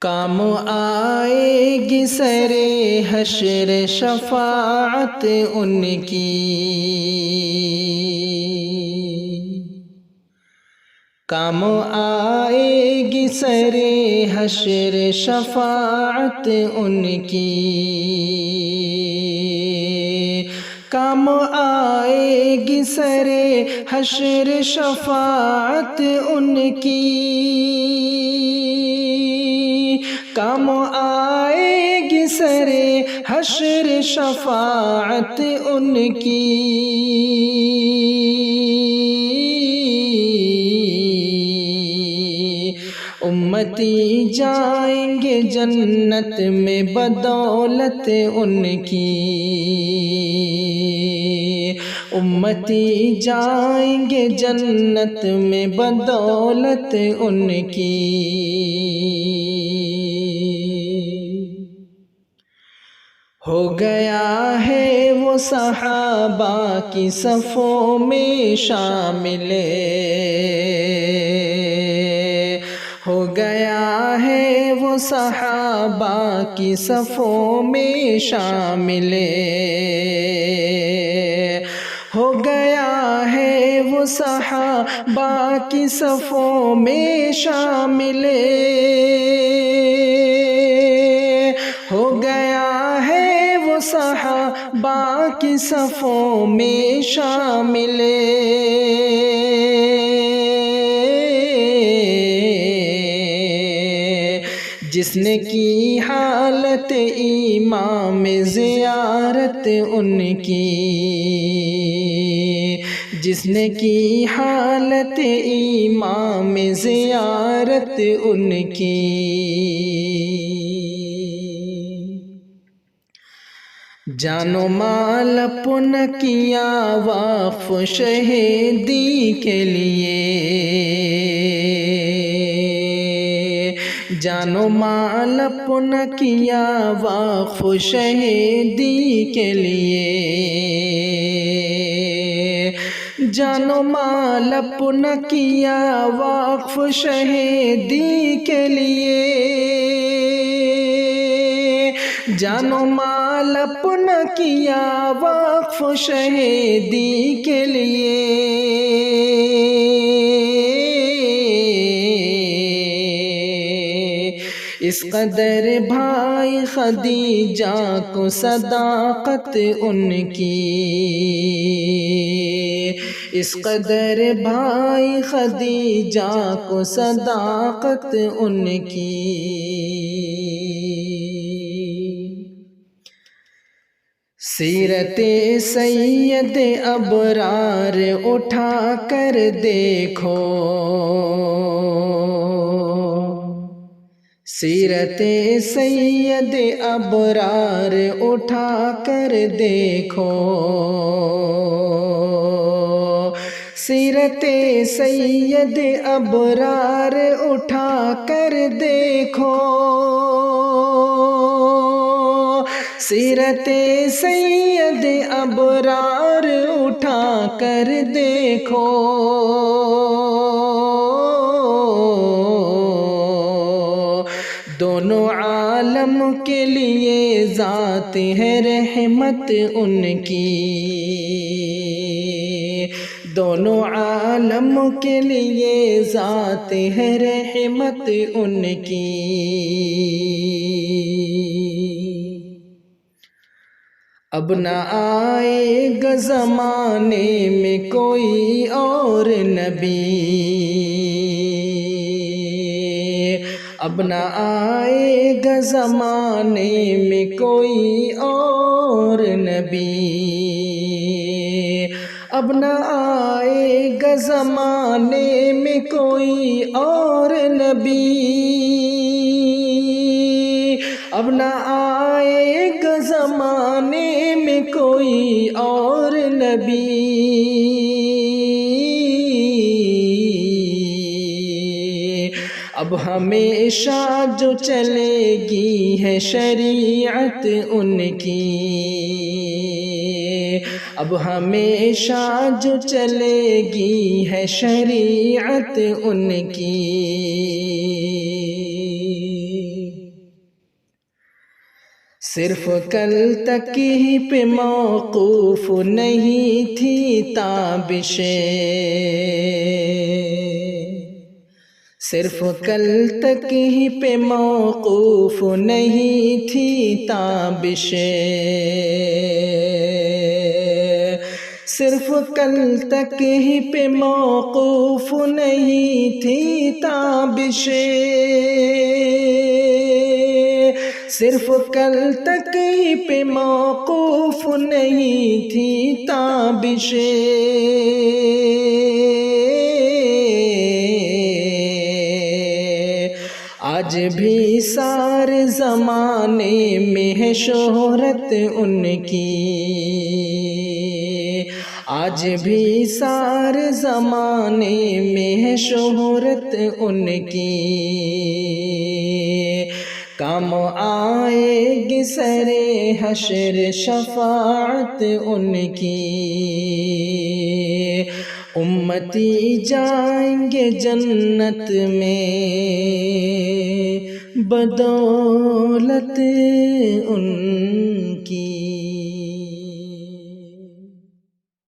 کام آئے گی سرے حشر شفاعت ان کی، کام آئے گی سرے حشر شفاعت ان کی، کام آئے گی سرے حشر شفاعت ان کی، کام آئے گی سرے حشر شفاعت ان کی۔ امتی جائیں گے جنت میں بدولت ان کی، امتی جائیں گے جنت میں بدولت ان کی۔ ہو گیا ہے وہ صحابہ کی صفوں میں شامل، ہو گیا ہے وہ صحابہ کی صفوں میں شامل، ہو گیا ہے وہ صحابہ کی صفوں میں شامل، ہو گیا ہے وہ صحابہ کی صفوں میں شامل۔ جس نے کی حالت امام زیارت ان کی، جس نے کی حالت امام زیارت ان کی، جان و مال اپنا کیا وقف شہیدی کے لیے، جان و مال اپنا کیا وقف شہیدی کے لیے، جان و مال اپنا کیا وقف شہیدی کے لیے، جان و مال اپنا کیا وقف شہیدی کے لیے۔ اس قدر بھائی خدیجہ کو صداقت ان کی، اس قدر بھائی خدیجہ کو صداقت ان کی۔ سیرت سید ابرار اٹھا کر دیکھو، سیرت سید ابرار اٹھا کر دیکھو، سیرت سید ابرار اٹھا کر دیکھو، سیرت سید ابرار اٹھا کر دیکھو، دونوں عالم کے لیے ذات ہے رحمت ان کی، دونوں عالم کے لیے ذات ہے رحمت ان کی۔ اب نہ آئے گا زمانے میں کوئی اور نبی، اب نہ آئے گا زمانے میں کوئی اور نبی، اب نہ آئے گا زمانے میں کوئی اور نبی، اب نہ آئے گا زمانے میں کوئی اور نبی۔ اب ہمیشہ جو چلے گی ہے شریعت ان کی، اب ہمیشہ جو چلے گی ہے شریعت ان کی۔ صرف کل تک ہی پہ موقوف نہیں تھی تابشیں، صرف کل تک ہی پہ موقوف نہیں تھی تابشیں، صرف کل تک ہی پہ موقوف نہیں تھی تابشیں، صرف کل تک ہی پہ موقوف نہیں تھی تابشیں، آج بھی سارے زمانے میں ہے شہرت ان کی، آج بھی سارے زمانے میں ہے شہرت ان کی، کام آئے گی سر حشر شفاعت ان کی، امتی جائیں گے جنت میں بدولت